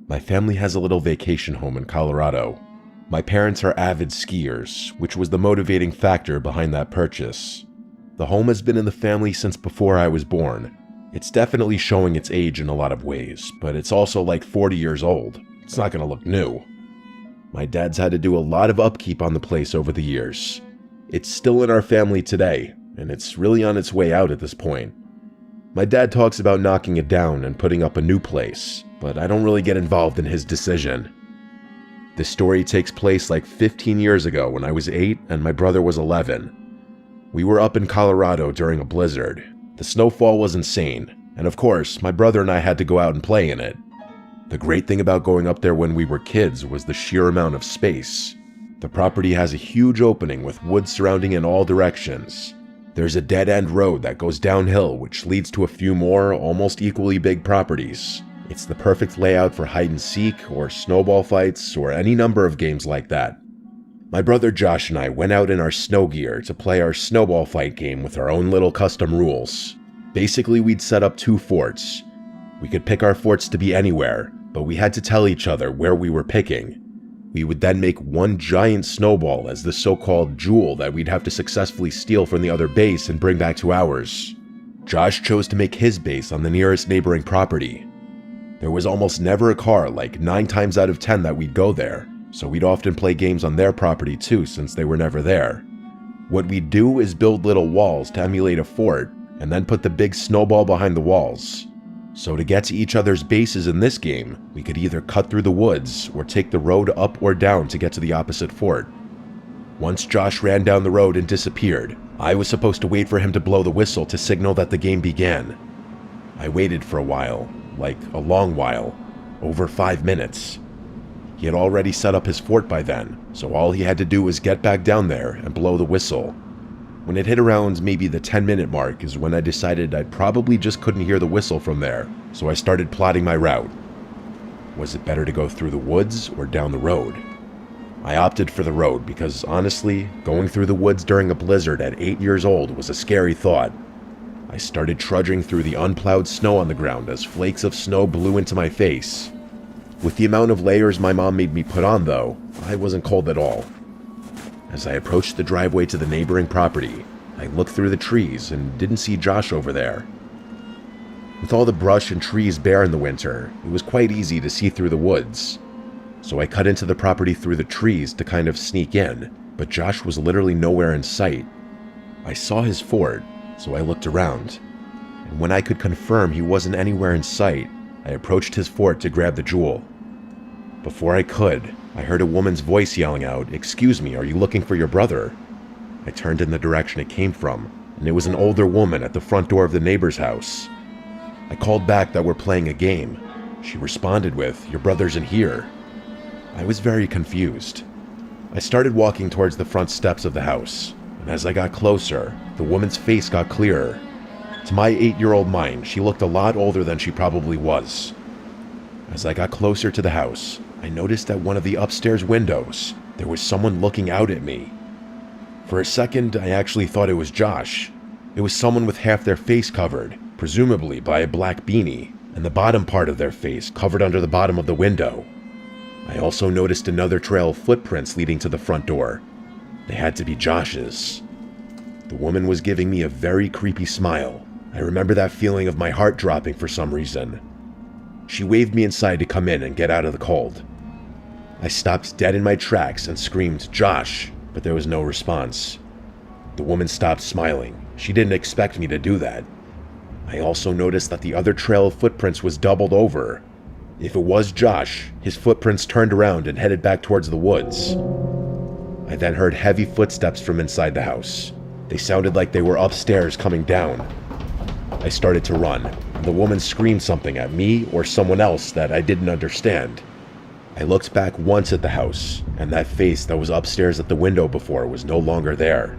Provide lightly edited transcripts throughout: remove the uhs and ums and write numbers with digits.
My family has a little vacation home in Colorado. My parents are avid skiers, which was the motivating factor behind that purchase. The home has been in the family since before I was born. It's definitely showing its age in a lot of ways, but it's also like 40 years old. It's not going to look new. My dad's had to do a lot of upkeep on the place over the years. It's still in our family today, and it's really on its way out at this point. My dad talks about knocking it down and putting up a new place, but I don't really get involved in his decision. This story takes place like 15 years ago when I was 8 and my brother was 11. We were up in Colorado during a blizzard. The snowfall was insane, and of course, my brother and I had to go out and play in it. The great thing about going up there when we were kids was the sheer amount of space. The property has a huge opening with woods surrounding in all directions. There's a dead-end road that goes downhill which leads to a few more, almost equally big properties. It's the perfect layout for hide-and-seek or snowball fights or any number of games like that. My brother Josh and I went out in our snow gear to play our snowball fight game with our own little custom rules. Basically, we'd set up 2 forts. We could pick our forts to be anywhere, but we had to tell each other where we were picking. We would then make one giant snowball as the so-called jewel that we'd have to successfully steal from the other base and bring back to ours. Josh chose to make his base on the nearest neighboring property. There was almost never a car, like 9 times out of 10 that we'd go there, so we'd often play games on their property too since they were never there. What we'd do is build little walls to emulate a fort, and then put the big snowball behind the walls. So to get to each other's bases in this game, we could either cut through the woods or take the road up or down to get to the opposite fort. Once Josh ran down the road and disappeared, I was supposed to wait for him to blow the whistle to signal that the game began. I waited for a while, like a long while, over 5 minutes. He had already set up his fort by then, so all he had to do was get back down there and blow the whistle. When it hit around maybe the 10-minute mark is when I decided I probably just couldn't hear the whistle from there, so I started plotting my route. Was it better to go through the woods or down the road? I opted for the road because honestly, going through the woods during a blizzard at 8 years old was a scary thought. I started trudging through the unplowed snow on the ground as flakes of snow blew into my face. With the amount of layers my mom made me put on though, I wasn't cold at all. As I approached the driveway to the neighboring property, I looked through the trees and didn't see Josh over there. With all the brush and trees bare in the winter, it was quite easy to see through the woods. So I cut into the property through the trees to kind of sneak in, but Josh was literally nowhere in sight. I saw his fort, so I looked around, and when I could confirm he wasn't anywhere in sight, I approached his fort to grab the jewel. Before I could, I heard a woman's voice yelling out, "Excuse me, are you looking for your brother?" I turned in the direction it came from, and it was an older woman at the front door of the neighbor's house. I called back that we're playing a game. She responded with, "Your brother's in here." I was very confused. I started walking towards the front steps of the house, and as I got closer, the woman's face got clearer. To my 8-year-old mind, she looked a lot older than she probably was. As I got closer to the house, I noticed at one of the upstairs windows, there was someone looking out at me. For a second, I actually thought it was Josh. It was someone with half their face covered, presumably by a black beanie, and the bottom part of their face covered under the bottom of the window. I also noticed another trail of footprints leading to the front door. They had to be Josh's. The woman was giving me a very creepy smile. I remember that feeling of my heart dropping for some reason. She waved me inside to come in and get out of the cold. I stopped dead in my tracks and screamed, "Josh," but there was no response. The woman stopped smiling. She didn't expect me to do that. I also noticed that the other trail of footprints was doubled over. If it was Josh, his footprints turned around and headed back towards the woods. I then heard heavy footsteps from inside the house. They sounded like they were upstairs coming down. I started to run, and the woman screamed something at me or someone else that I didn't understand. I looked back once at the house, and that face that was upstairs at the window before was no longer there.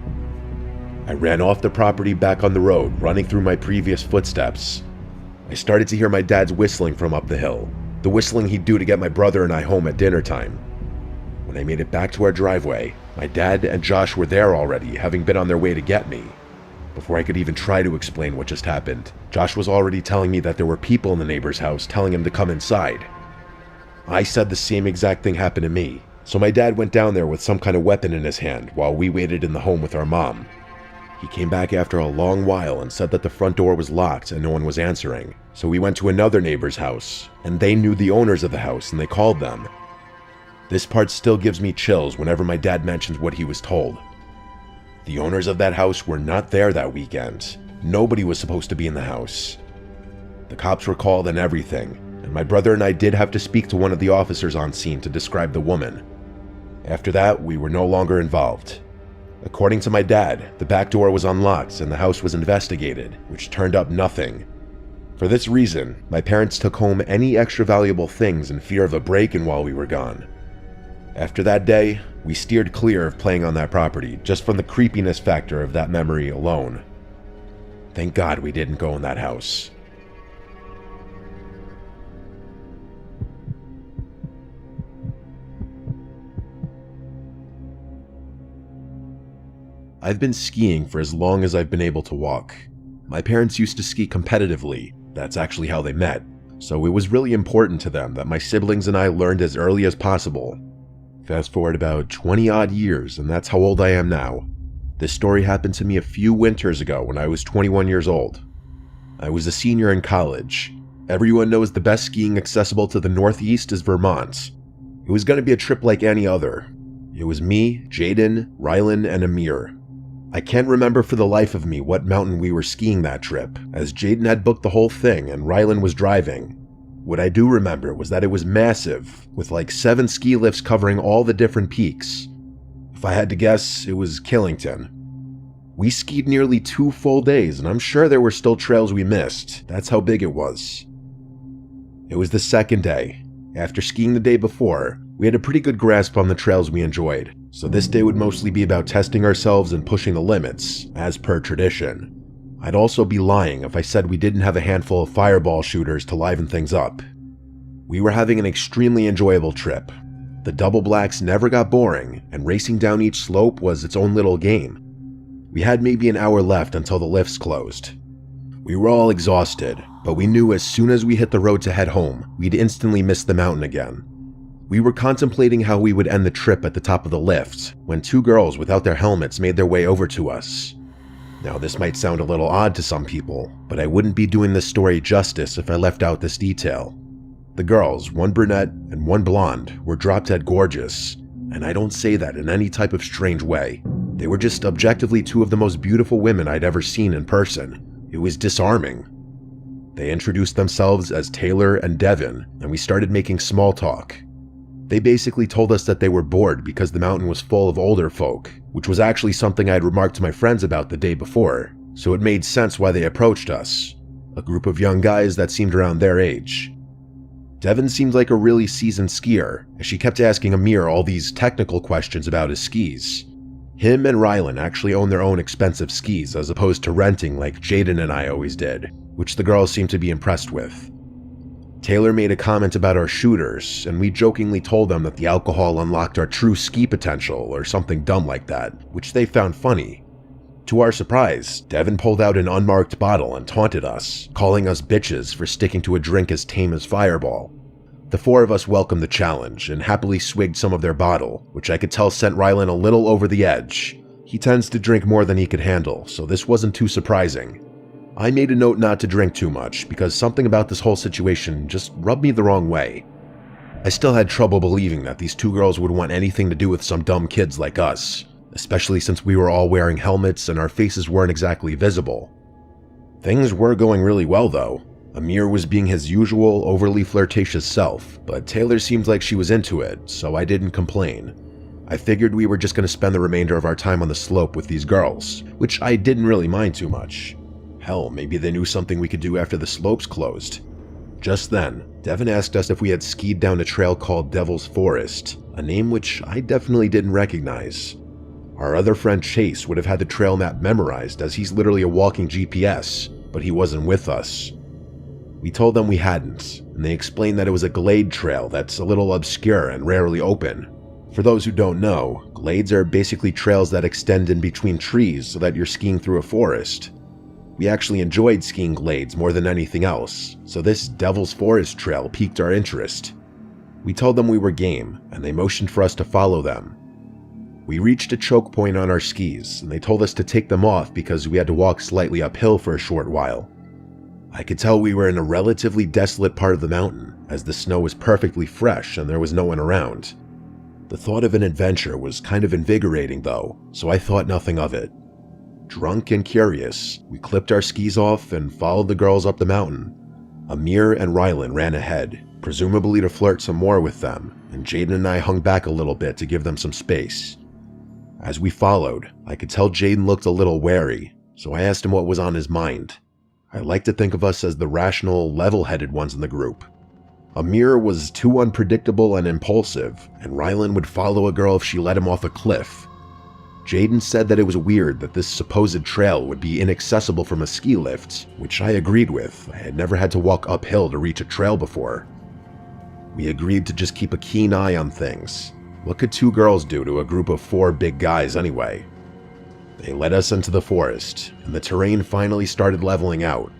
I ran off the property back on the road, running through my previous footsteps. I started to hear my dad's whistling from up the hill, the whistling he'd do to get my brother and I home at dinner time. When I made it back to our driveway, my dad and Josh were there already, having been on their way to get me. Before I could even try to explain what just happened, Josh was already telling me that there were people in the neighbor's house telling him to come inside. I said the same exact thing happened to me, so my dad went down there with some kind of weapon in his hand while we waited in the home with our mom. He came back after a long while and said that the front door was locked and no one was answering, so we went to another neighbor's house, and they knew the owners of the house and they called them. This part still gives me chills whenever my dad mentions what he was told. The owners of that house were not there that weekend. Nobody was supposed to be in the house. The cops were called and everything, and my brother and I did have to speak to one of the officers on scene to describe the woman. After that, we were no longer involved. According to my dad, the back door was unlocked and the house was investigated, which turned up nothing. For this reason, my parents took home any extra valuable things in fear of a break-in while we were gone. After that day, we steered clear of playing on that property just from the creepiness factor of that memory alone. Thank God we didn't go in that house. I've been skiing for as long as I've been able to walk. My parents used to ski competitively. That's actually how they met. So it was really important to them that my siblings and I learned as early as possible. Fast forward about 20 odd years, and that's how old I am now. This story happened to me a few winters ago when I was 21 years old. I was a senior in college. Everyone knows the best skiing accessible to the Northeast is Vermont. It was going to be a trip like any other. It was me, Jaden, Rylan, and Amir. I can't remember for the life of me what mountain we were skiing that trip, as Jaden had booked the whole thing and Rylan was driving. What I do remember was that it was massive, with like 7 ski lifts covering all the different peaks. If I had to guess, it was Killington. We skied nearly 2 full days, and I'm sure there were still trails we missed. That's how big it was. It was the second day. After skiing the day before, we had a pretty good grasp on the trails we enjoyed, so this day would mostly be about testing ourselves and pushing the limits, as per tradition. I'd also be lying if I said we didn't have a handful of fireball shooters to liven things up. We were having an extremely enjoyable trip. The double blacks never got boring, and racing down each slope was its own little game. We had maybe an hour left until the lifts closed. We were all exhausted, but we knew as soon as we hit the road to head home, we'd instantly miss the mountain again. We were contemplating how we would end the trip at the top of the lift when 2 girls without their helmets made their way over to us. Now, this might sound a little odd to some people, but I wouldn't be doing this story justice if I left out this detail. The girls, one brunette and one blonde, were drop-dead gorgeous, and I don't say that in any type of strange way. They were just objectively 2 of the most beautiful women I'd ever seen in person. It was disarming. They introduced themselves as Taylor and Devin, and we started making small talk. They basically told us that they were bored because the mountain was full of older folk, which was actually something I had remarked to my friends about the day before, so it made sense why they approached us, a group of young guys that seemed around their age. Devin seemed like a really seasoned skier, as she kept asking Amir all these technical questions about his skis. Him and Rylan actually own their own expensive skis as opposed to renting like Jaden and I always did, which the girls seemed to be impressed with. Taylor made a comment about our shooters, and we jokingly told them that the alcohol unlocked our true ski potential or something dumb like that, which they found funny. To our surprise, Devin pulled out an unmarked bottle and taunted us, calling us bitches for sticking to a drink as tame as Fireball. The 4 of us welcomed the challenge and happily swigged some of their bottle, which I could tell sent Rylan a little over the edge. He tends to drink more than he could handle, so this wasn't too surprising. I made a note not to drink too much because something about this whole situation just rubbed me the wrong way. I still had trouble believing that these 2 girls would want anything to do with some dumb kids like us, especially since we were all wearing helmets and our faces weren't exactly visible. Things were going really well though. Amir was being his usual overly flirtatious self, but Taylor seemed like she was into it, so I didn't complain. I figured we were just going to spend the remainder of our time on the slope with these girls, which I didn't really mind too much. Hell, maybe they knew something we could do after the slopes closed. Just then, Devin asked us if we had skied down a trail called Devil's Forest, a name which I definitely didn't recognize. Our other friend Chase would have had the trail map memorized as he's literally a walking GPS, but he wasn't with us. We told them we hadn't, and they explained that it was a glade trail that's a little obscure and rarely open. For those who don't know, glades are basically trails that extend in between trees so that you're skiing through a forest. We actually enjoyed skiing glades more than anything else, so this Devil's Forest trail piqued our interest. We told them we were game, and they motioned for us to follow them. We reached a choke point on our skis, and they told us to take them off because we had to walk slightly uphill for a short while. I could tell we were in a relatively desolate part of the mountain, as the snow was perfectly fresh and there was no one around. The thought of an adventure was kind of invigorating though, so I thought nothing of it. Drunk and curious, we clipped our skis off and followed the girls up the mountain. Amir and Rylan ran ahead, presumably to flirt some more with them, and Jaden and I hung back a little bit to give them some space. As we followed, I could tell Jaden looked a little wary, so I asked him what was on his mind. I like to think of us as the rational, level-headed ones in the group. Amir was too unpredictable and impulsive, and Rylan would follow a girl if she let him off a cliff. Jaden said that it was weird that this supposed trail would be inaccessible from a ski lift, which I agreed with. I had never had to walk uphill to reach a trail before. We agreed to just keep a keen eye on things. What could two girls do to a group of 4 big guys anyway? They led us into the forest, and the terrain finally started leveling out.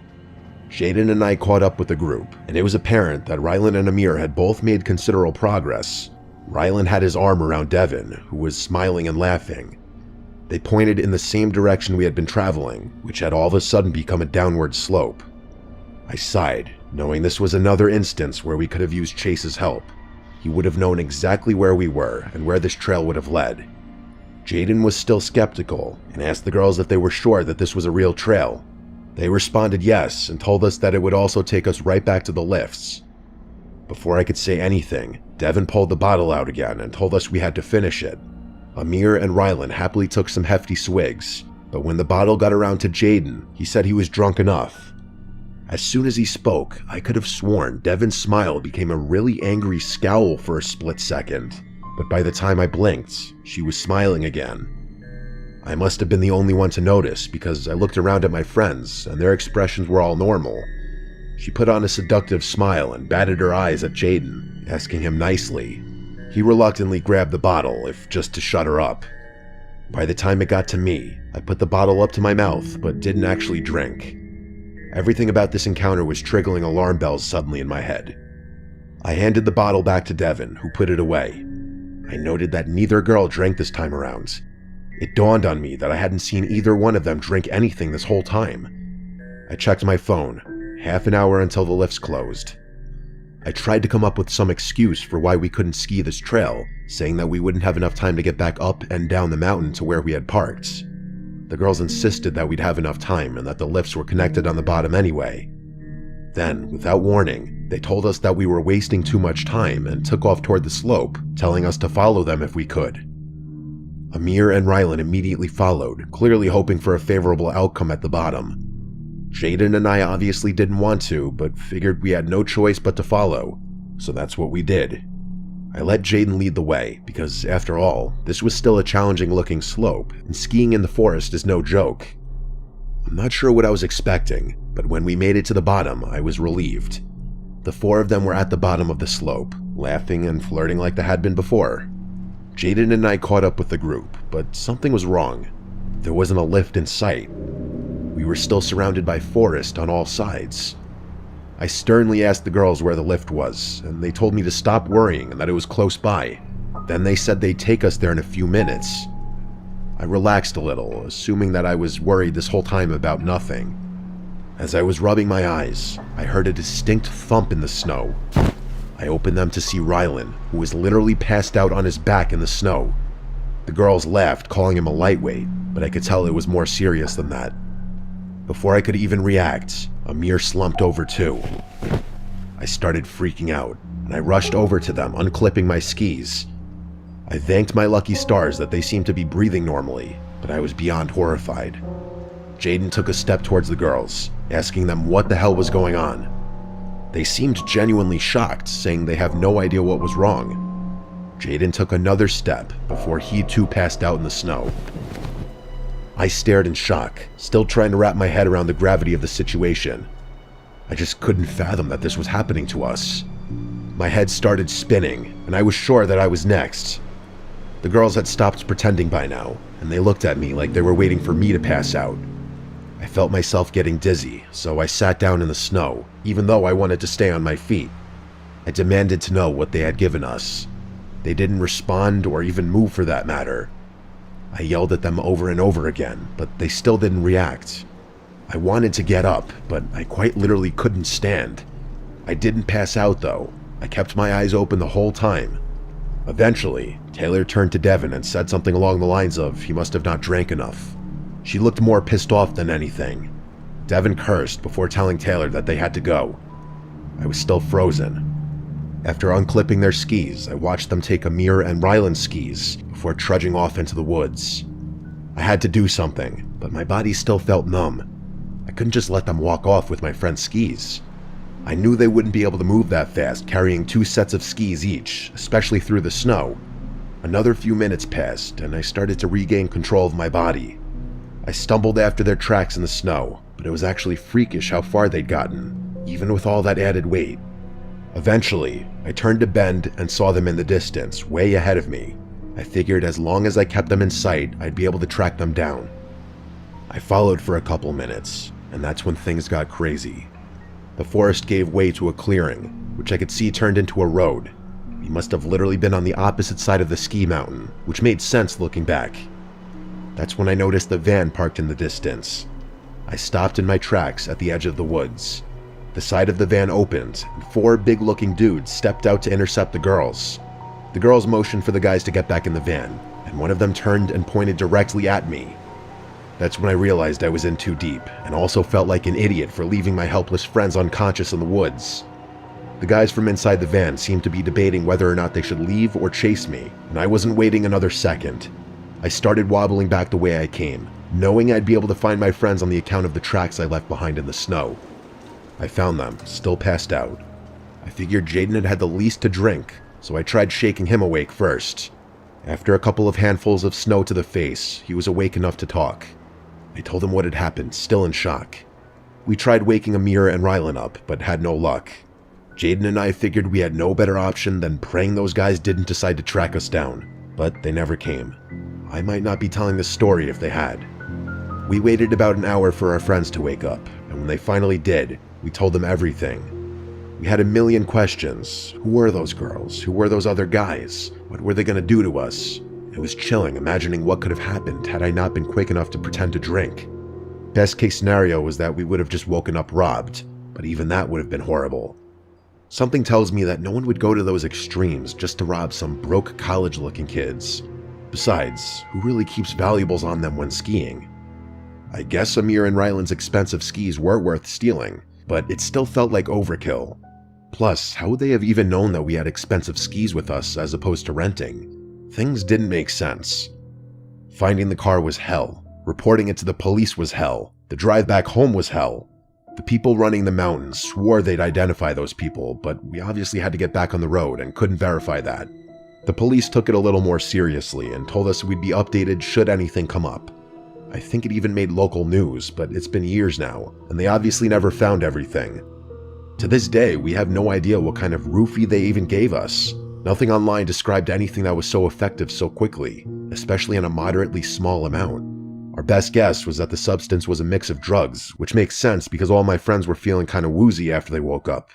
Jaden and I caught up with the group, and it was apparent that Rylan and Amir had both made considerable progress. Rylan had his arm around Devin, who was smiling and laughing. They pointed in the same direction we had been traveling, which had all of a sudden become a downward slope. I sighed, knowing this was another instance where we could have used Chase's help. He would have known exactly where we were and where this trail would have led. Jaden was still skeptical and asked the girls if they were sure that this was a real trail. They responded yes and told us that it would also take us right back to the lifts. Before I could say anything, Devin pulled the bottle out again and told us we had to finish it. Amir and Rylan happily took some hefty swigs, but when the bottle got around to Jaden, he said he was drunk enough. As soon as he spoke, I could have sworn Devin's smile became a really angry scowl for a split second, but by the time I blinked, she was smiling again. I must have been the only one to notice because I looked around at my friends and their expressions were all normal. She put on a seductive smile and batted her eyes at Jaden, asking him nicely. He reluctantly grabbed the bottle, if just to shut her up. By the time it got to me, I put the bottle up to my mouth but didn't actually drink. Everything about this encounter was triggering alarm bells suddenly in my head. I handed the bottle back to Devin, who put it away. I noted that neither girl drank this time around. It dawned on me that I hadn't seen either one of them drink anything this whole time. I checked my phone, half an hour until the lifts closed. I tried to come up with some excuse for why we couldn't ski this trail, saying that we wouldn't have enough time to get back up and down the mountain to where we had parked. The girls insisted that we'd have enough time and that the lifts were connected on the bottom anyway. Then, without warning, they told us that we were wasting too much time and took off toward the slope, telling us to follow them if we could. Amir and Rylan immediately followed, clearly hoping for a favorable outcome at the bottom. Jaden and I obviously didn't want to, but figured we had no choice but to follow, so that's what we did. I let Jaden lead the way, because after all, this was still a challenging looking slope, and skiing in the forest is no joke. I'm not sure what I was expecting, but when we made it to the bottom, I was relieved. The 4 of them were at the bottom of the slope, laughing and flirting like they had been before. Jaden and I caught up with the group, but something was wrong. There wasn't a lift in sight. We were still surrounded by forest on all sides. I sternly asked the girls where the lift was, and they told me to stop worrying and that it was close by. Then they said they'd take us there in a few minutes. I relaxed a little, assuming that I was worried this whole time about nothing. As I was rubbing my eyes, I heard a distinct thump in the snow. I opened them to see Rylan, who was literally passed out on his back in the snow. The girls laughed, calling him a lightweight, but I could tell it was more serious than that. Before I could even react, Amir slumped over too. I started freaking out, and I rushed over to them, unclipping my skis. I thanked my lucky stars that they seemed to be breathing normally, but I was beyond horrified. Jaden took a step towards the girls, asking them what the hell was going on. They seemed genuinely shocked, saying they have no idea what was wrong. Jaden took another step before he too passed out in the snow. I stared in shock, still trying to wrap my head around the gravity of the situation. I just couldn't fathom that this was happening to us. My head started spinning, and I was sure that I was next. The girls had stopped pretending by now, and they looked at me like they were waiting for me to pass out. I felt myself getting dizzy, so I sat down in the snow, even though I wanted to stay on my feet. I demanded to know what they had given us. They didn't respond or even move for that matter. I yelled at them over and over again, but they still didn't react. I wanted to get up, but I quite literally couldn't stand. I didn't pass out though. I kept my eyes open the whole time. Eventually, Taylor turned to Devin and said something along the lines of he must have not drank enough. She looked more pissed off than anything. Devin cursed before telling Taylor that they had to go. I was still frozen. After unclipping their skis, I watched them take Amir and Ryland's skis before trudging off into the woods. I had to do something, but my body still felt numb. I couldn't just let them walk off with my friend's skis. I knew they wouldn't be able to move that fast carrying 2 sets of skis each, especially through the snow. Another few minutes passed, and I started to regain control of my body. I stumbled after their tracks in the snow, but it was actually freakish how far they'd gotten, even with all that added weight. Eventually, I turned a bend and saw them in the distance, way ahead of me. I figured as long as I kept them in sight, I'd be able to track them down. I followed for a couple minutes, and that's when things got crazy. The forest gave way to a clearing, which I could see turned into a road. We must have literally been on the opposite side of the ski mountain, which made sense looking back. That's when I noticed the van parked in the distance. I stopped in my tracks at the edge of the woods. The side of the van opened, and 4 big-looking dudes stepped out to intercept the girls. The girls motioned for the guys to get back in the van, and one of them turned and pointed directly at me. That's when I realized I was in too deep, and also felt like an idiot for leaving my helpless friends unconscious in the woods. The guys from inside the van seemed to be debating whether or not they should leave or chase me, and I wasn't waiting another second. I started wobbling back the way I came, knowing I'd be able to find my friends on the account of the tracks I left behind in the snow. I found them, still passed out. I figured Jaden had had the least to drink, so I tried shaking him awake first. After a couple of handfuls of snow to the face, he was awake enough to talk. I told him what had happened, still in shock. We tried waking Amir and Rylan up, but had no luck. Jaden and I figured we had no better option than praying those guys didn't decide to track us down, but they never came. I might not be telling this story if they had. We waited about an hour for our friends to wake up, and when they finally did, we told them everything. We had a million questions. Who were those girls? Who were those other guys? What were they going to do to us? It was chilling imagining what could have happened had I not been quick enough to pretend to drink. Best case scenario was that we would have just woken up robbed, but even that would have been horrible. Something tells me that no one would go to those extremes just to rob some broke college-looking kids. Besides, who really keeps valuables on them when skiing? I guess Amir and Ryland's expensive skis were worth stealing, but it still felt like overkill. Plus, how would they have even known that we had expensive skis with us as opposed to renting? Things didn't make sense. Finding the car was hell. Reporting it to the police was hell. The drive back home was hell. The people running the mountain swore they'd identify those people, but we obviously had to get back on the road and couldn't verify that. The police took it a little more seriously and told us we'd be updated should anything come up. I think it even made local news, but it's been years now, and they obviously never found everything. To this day, we have no idea what kind of roofie they even gave us. Nothing online described anything that was so effective so quickly, especially in a moderately small amount. Our best guess was that the substance was a mix of drugs, which makes sense because all my friends were feeling kind of woozy after they woke up.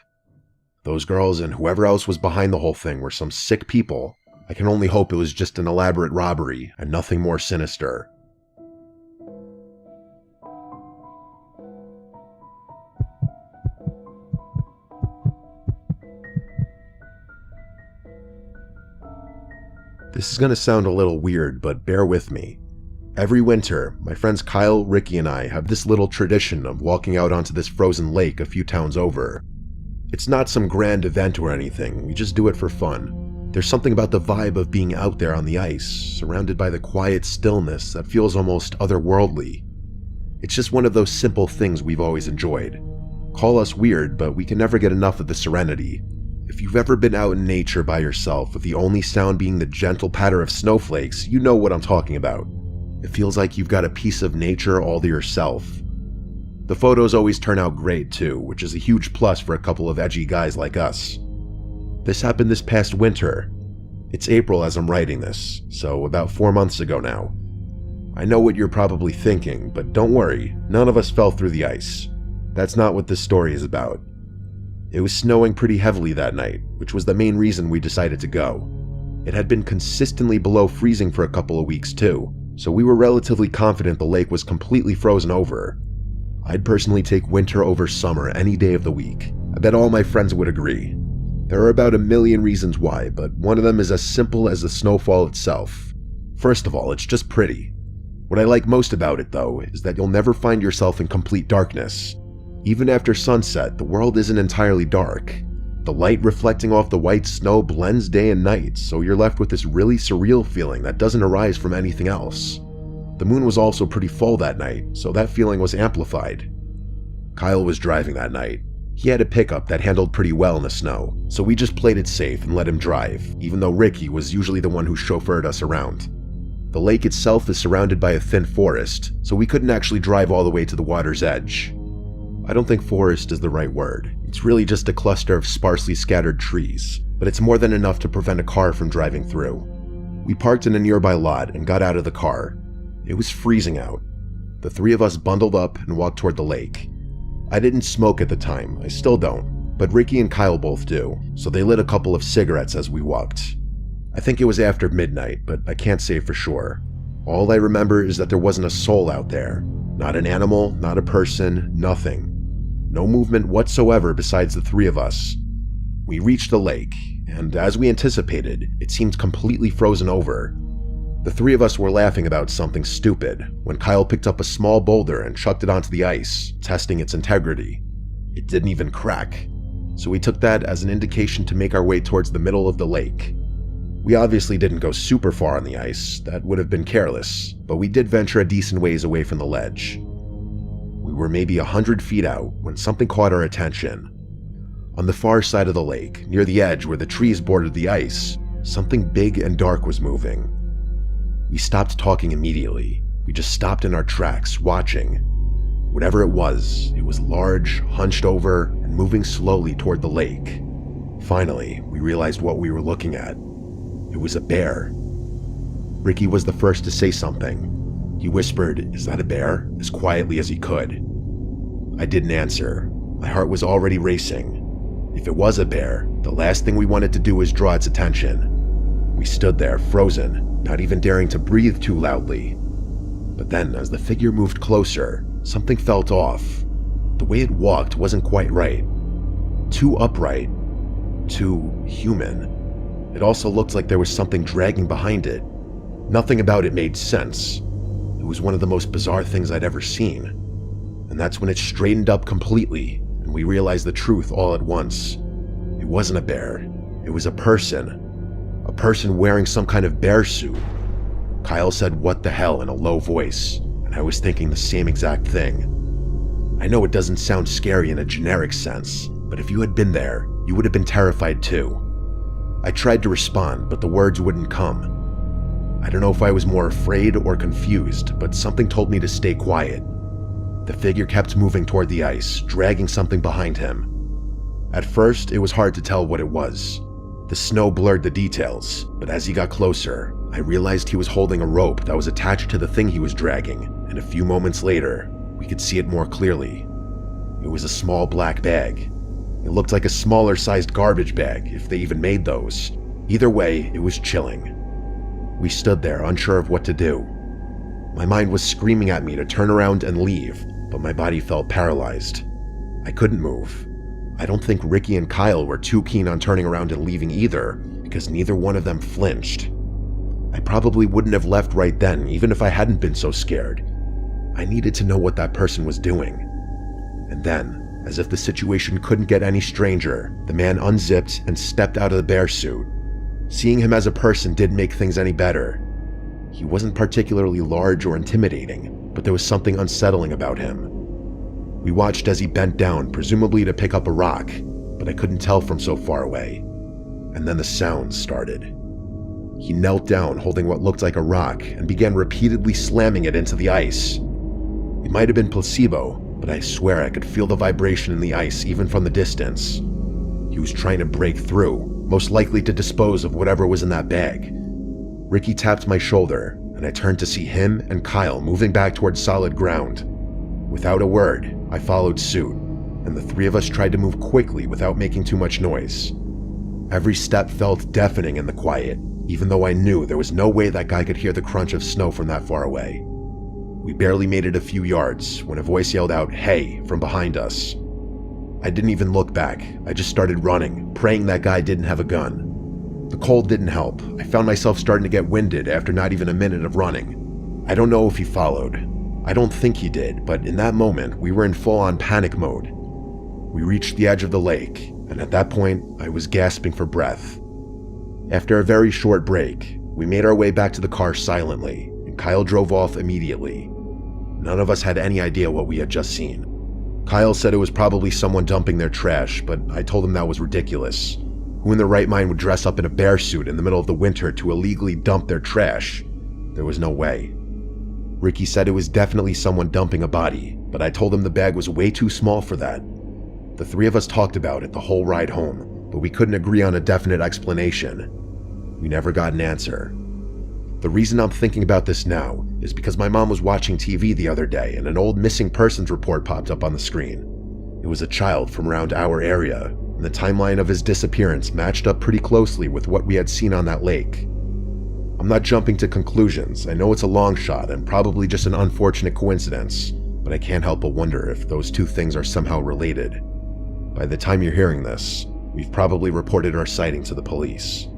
Those girls and whoever else was behind the whole thing were some sick people. I can only hope it was just an elaborate robbery and nothing more sinister. This is going to sound a little weird, but bear with me. Every winter, my friends Kyle, Ricky, and I have this little tradition of walking out onto this frozen lake a few towns over. It's not some grand event or anything, we just do it for fun. There's something about the vibe of being out there on the ice, surrounded by the quiet stillness that feels almost otherworldly. It's just one of those simple things we've always enjoyed. Call us weird, but we can never get enough of the serenity. If you've ever been out in nature by yourself with the only sound being the gentle patter of snowflakes, you know what I'm talking about. It feels like you've got a piece of nature all to yourself. The photos always turn out great too, which is a huge plus for a couple of edgy guys like us. This happened this past winter. It's April as I'm writing this, so about 4 months ago now. I know what you're probably thinking, but don't worry, none of us fell through the ice. That's not what this story is about. It was snowing pretty heavily that night, which was the main reason we decided to go. It had been consistently below freezing for a couple of weeks too, so we were relatively confident the lake was completely frozen over. I'd personally take winter over summer any day of the week. I bet all my friends would agree. There are about a million reasons why, but one of them is as simple as the snowfall itself. First of all, it's just pretty. What I like most about it, though, is that you'll never find yourself in complete darkness. Even after sunset, the world isn't entirely dark. The light reflecting off the white snow blends day and night, so you're left with this really surreal feeling that doesn't arise from anything else. The moon was also pretty full that night, so that feeling was amplified. Kyle was driving that night. He had a pickup that handled pretty well in the snow, so we just played it safe and let him drive, even though Ricky was usually the one who chauffeured us around. The lake itself is surrounded by a thin forest, so we couldn't actually drive all the way to the water's edge. I don't think forest is the right word. It's really just a cluster of sparsely scattered trees, but it's more than enough to prevent a car from driving through. We parked in a nearby lot and got out of the car. It was freezing out. The three of us bundled up and walked toward the lake. I didn't smoke at the time, I still don't, but Ricky and Kyle both do, so they lit a couple of cigarettes as we walked. I think it was after midnight, but I can't say for sure. All I remember is that there wasn't a soul out there. Not an animal, not a person, nothing. No movement whatsoever besides the three of us. We reached the lake, and as we anticipated, it seemed completely frozen over. The three of us were laughing about something stupid when Kyle picked up a small boulder and chucked it onto the ice, testing its integrity. It didn't even crack, so we took that as an indication to make our way towards the middle of the lake. We obviously didn't go super far on the ice, that would have been careless, but we did venture a decent ways away from the ledge. We were maybe 100 feet out when something caught our attention. On the far side of the lake, near the edge where the trees bordered the ice, something big and dark was moving. We stopped talking immediately. We just stopped in our tracks, watching. Whatever it was large, hunched over, and moving slowly toward the lake. Finally, we realized what we were looking at. It was a bear. Ricky was the first to say something. He whispered, "Is that a bear?" as quietly as he could. I didn't answer. My heart was already racing. If it was a bear, the last thing we wanted to do was draw its attention. We stood there, frozen, not even daring to breathe too loudly. But then, as the figure moved closer, something felt off. The way it walked wasn't quite right. Too upright. Too human. It also looked like there was something dragging behind it. Nothing about it made sense. It was one of the most bizarre things I'd ever seen. And that's when it straightened up completely, and we realized the truth all at once. It wasn't a bear. It was a person. A person wearing some kind of bear suit. Kyle said, "What the hell," in a low voice, and I was thinking the same exact thing. I know it doesn't sound scary in a generic sense, but if you had been there, you would have been terrified too. I tried to respond, but the words wouldn't come. I don't know if I was more afraid or confused, but something told me to stay quiet. The figure kept moving toward the ice, dragging something behind him. At first, it was hard to tell what it was. The snow blurred the details, but as he got closer, I realized he was holding a rope that was attached to the thing he was dragging, and a few moments later, we could see it more clearly. It was a small black bag. It looked like a smaller sized garbage bag, if they even made those. Either way, it was chilling. We stood there, unsure of what to do. My mind was screaming at me to turn around and leave, but my body felt paralyzed. I couldn't move. I don't think Ricky and Kyle were too keen on turning around and leaving either, because neither one of them flinched. I probably wouldn't have left right then, even if I hadn't been so scared. I needed to know what that person was doing. And then, as if the situation couldn't get any stranger, the man unzipped and stepped out of the bear suit. Seeing him as a person didn't make things any better. He wasn't particularly large or intimidating, but there was something unsettling about him. We watched as he bent down, presumably to pick up a rock, but I couldn't tell from so far away. And then the sounds started. He knelt down, holding what looked like a rock, and began repeatedly slamming it into the ice. It might have been placebo, but I swear I could feel the vibration in the ice even from the distance. He was trying to break through, most likely to dispose of whatever was in that bag. Ricky tapped my shoulder, and I turned to see him and Kyle moving back towards solid ground. Without a word, I followed suit, and the three of us tried to move quickly without making too much noise. Every step felt deafening in the quiet, even though I knew there was no way that guy could hear the crunch of snow from that far away. We barely made it a few yards when a voice yelled out, "Hey," from behind us. I didn't even look back. I just started running, praying that guy didn't have a gun. The cold didn't help. I found myself starting to get winded after not even a minute of running. I don't know if he followed. I don't think he did, but in that moment, we were in full-on panic mode. We reached the edge of the lake, and at that point, I was gasping for breath. After a very short break, we made our way back to the car silently, and Kyle drove off immediately. None of us had any idea what we had just seen. Kyle said it was probably someone dumping their trash, but I told him that was ridiculous. Who in their right mind would dress up in a bear suit in the middle of the winter to illegally dump their trash? There was no way. Ricky said it was definitely someone dumping a body, but I told him the bag was way too small for that. The three of us talked about it the whole ride home, but we couldn't agree on a definite explanation. We never got an answer. The reason I'm thinking about this now is because my mom was watching TV the other day and an old missing persons report popped up on the screen. It was a child from around our area, and the timeline of his disappearance matched up pretty closely with what we had seen on that lake. I'm not jumping to conclusions. I know it's a long shot and probably just an unfortunate coincidence, but I can't help but wonder if those two things are somehow related. By the time you're hearing this, we've probably reported our sighting to the police.